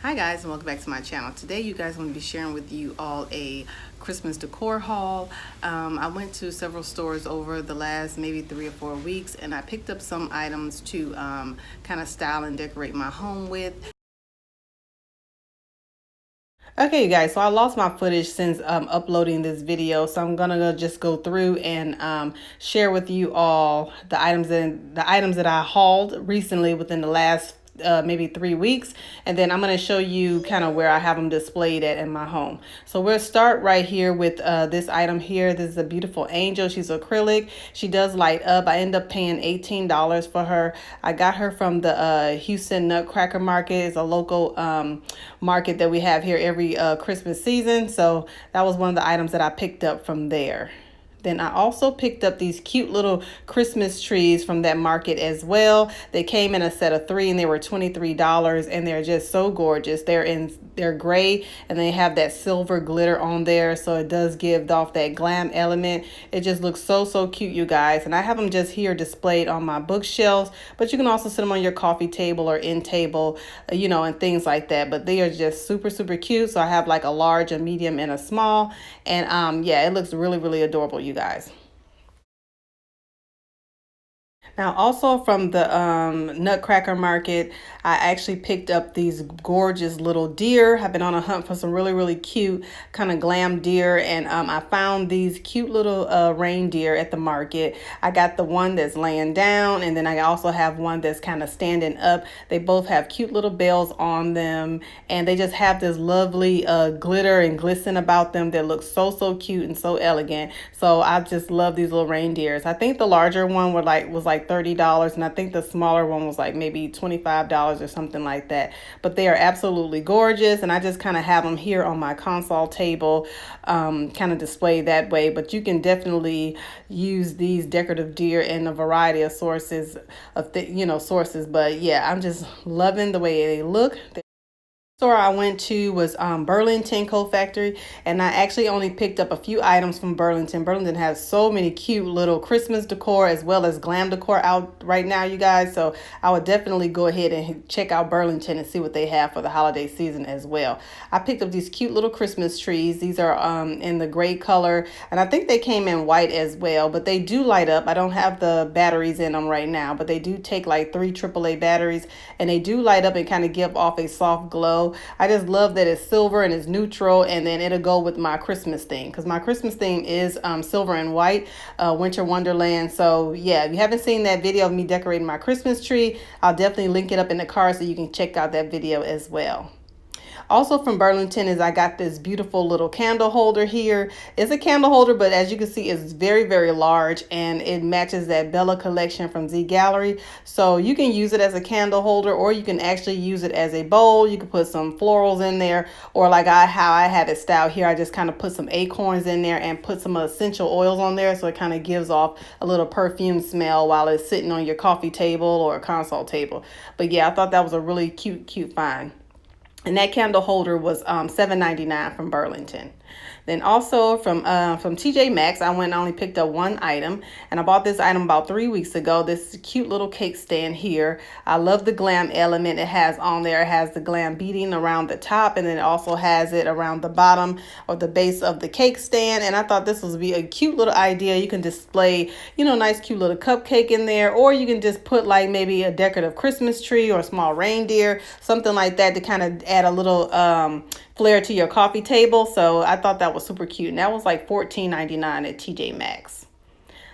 Hi guys, and welcome back to my channel. Today you guys, I'm going to be sharing with you all a Christmas decor haul. I went to several stores over the last maybe 3 or 4 weeks, and I picked up some items to kind of style and decorate my home with. Okay, you guys, so I lost my footage since uploading this video, so I'm gonna just go through and share with you all the items that I hauled recently within the last maybe 3 weeks, and then I'm going to show you kind of where I have them displayed at in my home. So we'll start right here with this item here. This is a beautiful angel. She's acrylic. She does light up. I end up paying $18 for her. I got her from the Houston Nutcracker Market. It's a local market that we have here every Christmas season. So that was one of the items that I picked up from there. Then I also picked up these cute little Christmas trees from that market as well. They came in a set of 3 and they were $23, and they're just so gorgeous. They're gray and they have that silver glitter on there, so it does give off that glam element. It just looks so cute, you guys. And I have them just here displayed on my bookshelves, but you can also set them on your coffee table or end table, and things like that. But they are just super cute. So I have like a large, a medium, and a small, and yeah, it looks really adorable, you guys. Now, also from the Nutcracker Market, I actually picked up these gorgeous little deer. I've been on a hunt for some really cute kind of glam deer, and I found these cute little reindeer at the market. I got the one that's laying down, and then I also have one that's kind of standing up. They both have cute little bells on them, and they just have this lovely glitter and glisten about them that looks so cute and so elegant. So I just love these little reindeers. I think the larger one was like $30, and I think the smaller one was like maybe $25 or something like that. But they are absolutely gorgeous, and I just kind of have them here on my console table, kind of displayed that way. But you can definitely use these decorative deer in a variety of sources. But yeah, I'm just loving the way they look. Store I went to was Burlington Co-Factory, and I actually only picked up a few items from Burlington. Burlington has so many cute little Christmas decor as well as glam decor out right now, you guys. So I would definitely go ahead and check out Burlington and see what they have for the holiday season as well. I picked up these cute little Christmas trees. These are in the gray color, and I think they came in white as well, but they do light up. I don't have the batteries in them right now, but they do take like 3 AAA batteries, and they do light up and kind of give off a soft glow. I just love that it's silver and it's neutral, and then it'll go with my Christmas theme, because my Christmas theme is silver and white, Winter Wonderland. So yeah, if you haven't seen that video of me decorating my Christmas tree, I'll definitely link it up in the card so you can check out that video as well. Also from Burlington is I got this beautiful little candle holder here. It's a candle holder, but as you can see, it's very large, and it matches that Bella collection from Zgallerie. So you can use it as a candle holder, or you can actually use it as a bowl. You can put some florals in there, or like how I have it styled here, I just kind of put some acorns in there and put some essential oils on there, so it kind of gives off a little perfume smell while it's sitting on your coffee table or a console table. But yeah, I thought that was a really cute find. And that candle holder was $7.99 from Burlington. Then also from TJ Maxx, I went and only picked up one item, and I bought this item about 3 weeks ago. This cute little cake stand here. I love the glam element it has on there. It has the glam beading around the top, and then it also has it around the bottom or the base of the cake stand. And I thought this would be a cute little idea. You can display, nice cute little cupcake in there, or you can just put like maybe a decorative Christmas tree or a small reindeer, something like that, to kind of add a little flair to your coffee table. So I thought that was super cute, and that was like $14.99 at TJ Maxx.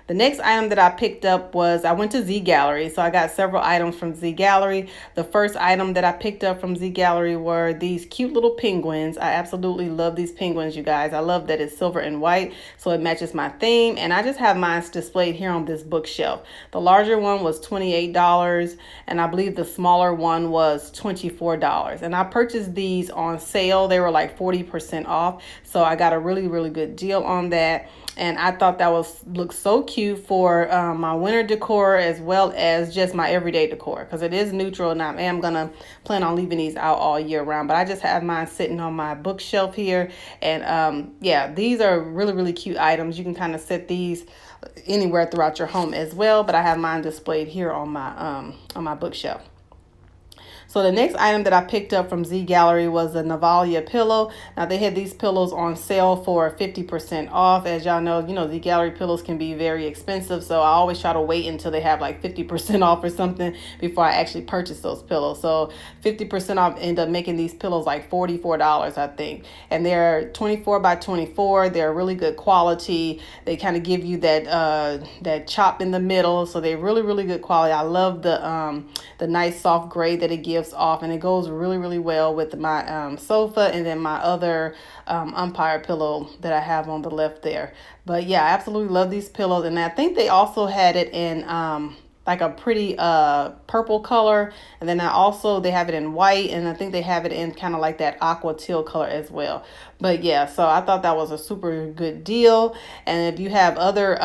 The next item that I picked up was, I went to Zgallerie, so I got several items from Zgallerie. The first item that I picked up from Zgallerie were these cute little penguins. I absolutely love these penguins, you guys. I love that it's silver and white, so it matches my theme, and I just have mine displayed here on this bookshelf. The larger one was $28, and I believe the smaller one was $24. And I purchased these on sale. They were like 40% off, so I got a really good deal on that. And I thought that looked so cute for my winter decor as well as just my everyday decor, because it is neutral, and I am gonna plan on leaving these out all year round. But I just have mine sitting on my bookshelf here, and yeah, these are really cute items. You can kind of set these anywhere throughout your home as well, but I have mine displayed here on my bookshelf. So the next item that I picked up from Zgallerie was a Navalia pillow. Now they had these pillows on sale for 50% off. As y'all know, Zgallerie pillows can be very expensive. So I always try to wait until they have like 50% off or something before I actually purchase those pillows. So 50% off end up making these pillows like $44, I think. And they're 24 by 24. They're really good quality. They kind of give you that chop in the middle. So they're really, really good quality. I love the nice soft gray that it gives off, and it goes really, really well with my sofa and then my other umpire pillow that I have on the left there. But yeah, I absolutely love these pillows, and I think they also had it in like a pretty purple color, and then they have it in white, and I think they have it in kind of like that aqua teal color as well. But yeah, so I thought that was a super good deal. And if you have other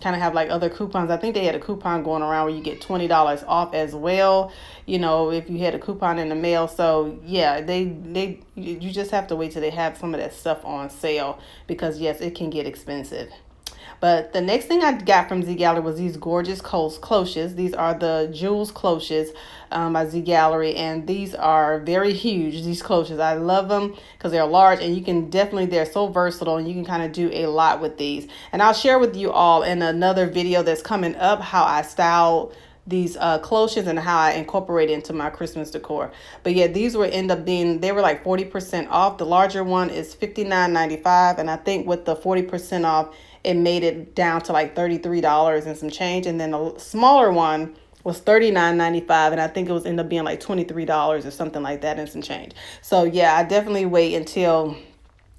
kind of have like other coupons, I think they had a coupon going around where you get $20 off as well, if you had a coupon in the mail. So yeah, you just have to wait till they have some of that stuff on sale, because yes, it can get expensive. But the next thing I got from Zgallerie was these gorgeous cloches. These are the Jewels cloches by Zgallerie, and these are very huge, these cloches. I love them because they're large, and they're so versatile, and you can kind of do a lot with these. And I'll share with you all in another video that's coming up how I style these cloches and how I incorporate it into my Christmas decor. But yeah, these they were like 40% off. The larger one is $59.95, and I think with the 40% off, it made it down to like $33 and some change. And then the smaller one was $39.95, and I think it was ended up being like $23 or something like that and some change. So yeah, I definitely wait until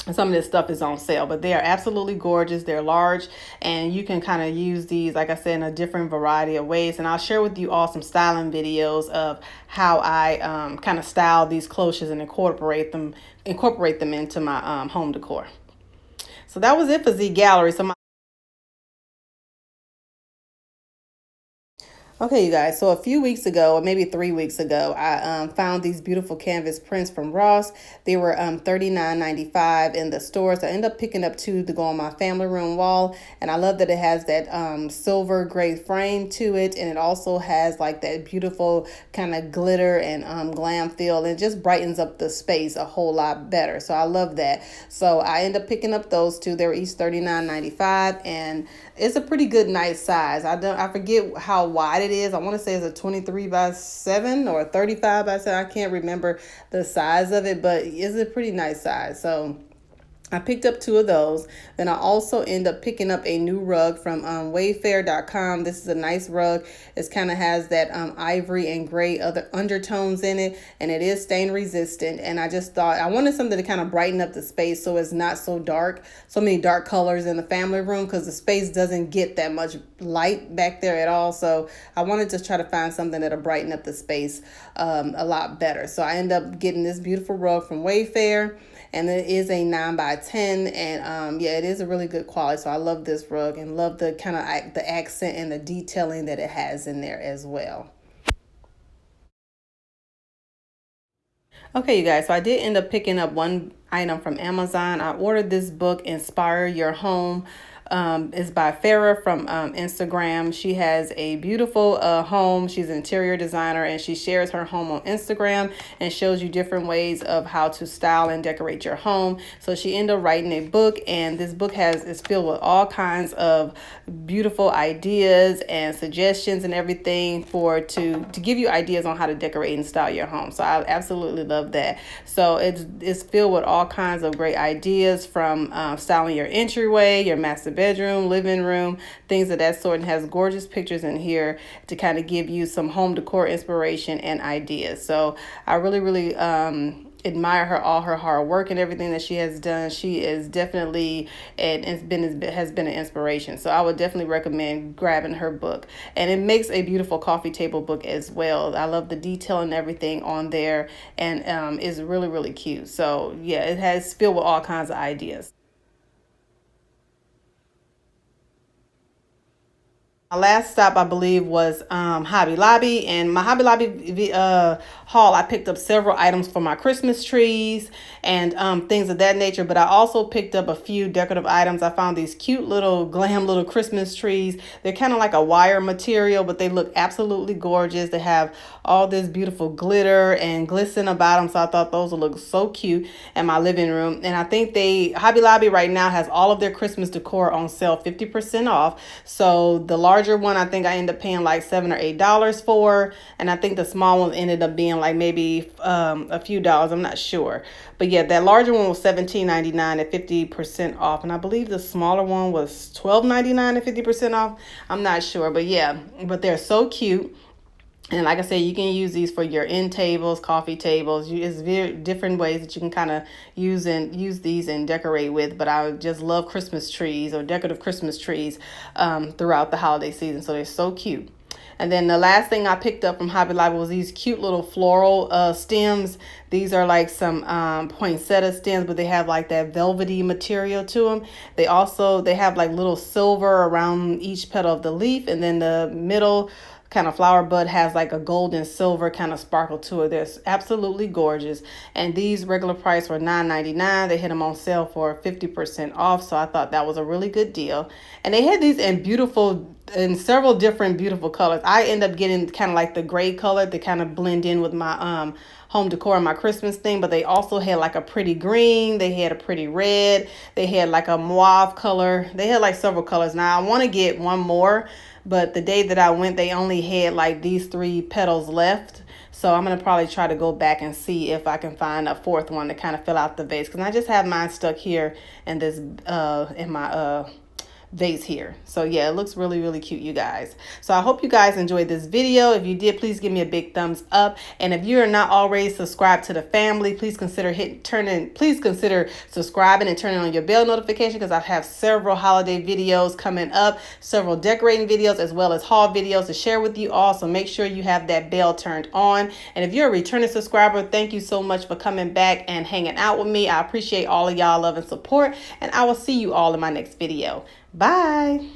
some of this stuff is on sale. But they are absolutely gorgeous. They're large, and you can kind of use these, like I said, in a different variety of ways. And I'll share with you all some styling videos of how I kind of style these cloches and incorporate them into my home decor. So that was it for Zgallerie. Okay, you guys, so a few weeks ago, or maybe 3 weeks ago, I found these beautiful canvas prints from Ross. They were $39.95 in the store, so I ended up picking up two to go on my family room wall. And I love that it has that silver gray frame to it, and it also has like that beautiful kind of glitter and glam feel, and it just brightens up the space a whole lot better. So I love that. So I ended up picking up those two. They were each $39.95, and it's a pretty good, nice size. I forget how wide it is. I want to say it's a 23 by 7 or a 35 by 7. I can't remember the size of it, but it's a pretty nice size. So I picked up two of those. Then I also end up picking up a new rug from Wayfair.com. This is a nice rug. It kind of has that ivory and gray other undertones in it, and it is stain resistant. And I just thought I wanted something to kind of brighten up the space so it's not so dark, so many dark colors in the family room, because the space doesn't get that much light back there at all. So I wanted to try to find something that'll brighten up the space a lot better. So I end up getting this beautiful rug from Wayfair. And it is a 9 by 10, and yeah, it is a really good quality. So I love this rug and love the kind of the accent and the detailing that it has in there as well. Okay, you guys, so I did end up picking up one item from Amazon. I ordered this book, Inspire Your Home. It's by Farah from Instagram. She has a beautiful home. She's an interior designer, and she shares her home on Instagram and shows you different ways of how to style and decorate your home. So she ended up writing a book, and this book is filled with all kinds of beautiful ideas and suggestions and everything to give you ideas on how to decorate and style your home. So I absolutely love that. So it's filled with all kinds of great ideas, from styling your entryway, your master bedroom, living room, things of that sort, and has gorgeous pictures in here to kind of give you some home decor inspiration and ideas. So I really, really admire all her hard work and everything that she has done. She is definitely has been an inspiration. So I would definitely recommend grabbing her book. And it makes a beautiful coffee table book as well. I love the detail and everything on there, and is really, really cute. So yeah, it has filled with all kinds of ideas. My last stop, I believe, was Hobby Lobby, and my Hobby Lobby haul. I picked up several items for my Christmas trees and things of that nature. But I also picked up a few decorative items. I found these cute little glam little Christmas trees. They're kind of like a wire material, but they look absolutely gorgeous. They have all this beautiful glitter and glisten about them, so I thought those would look so cute in my living room. And I think Hobby Lobby right now has all of their Christmas decor on sale, 50% off. So the larger one, I think I ended up paying like $7 or $8 for, and I think the small one ended up being like maybe a few dollars. I'm not sure, but yeah, that larger one was $17.99 at 50% off, and I believe the smaller one was $12.99 at 50% off. I'm not sure, but yeah, but they're so cute. And like I said, you can use these for your end tables, coffee tables. It's very different ways that you can kind of use these and decorate with. But I just love Christmas trees or decorative Christmas trees throughout the holiday season. So they're so cute. And then the last thing I picked up from Hobby Lobby was these cute little floral stems. These are like some poinsettia stems, but they have like that velvety material to them. They have like little silver around each petal of the leaf, and then the middle kind of flower bud has like a gold and silver kind of sparkle to it. They're absolutely gorgeous. And these regular price were $9.99. They hit them on sale for 50% off. So I thought that was a really good deal. And they had these in several different beautiful colors. I end up getting kind of like the gray color to kind of blend in with my home decor and my Christmas thing, but they also had like a pretty green, they had a pretty red, they had like a mauve color. They had like several colors. Now I want to get one more, but the day that I went, they only had like these 3 petals left. So I'm going to probably try to go back and see if I can find a 4th one to kind of fill out the vase, because I just have mine stuck here in this in my vase here. So yeah, it looks really, really cute, you guys. So I hope you guys enjoyed this video. If you did, please give me a big thumbs up. And if you are not already subscribed to the family, please consider subscribing and turning on your bell notification, because I have several holiday videos coming up, several decorating videos, as well as haul videos to share with you all. So make sure you have that bell turned on. And if you're a returning subscriber, thank you so much for coming back and hanging out with me. I appreciate all of y'all love and support, and I will see you all in my next video. Bye.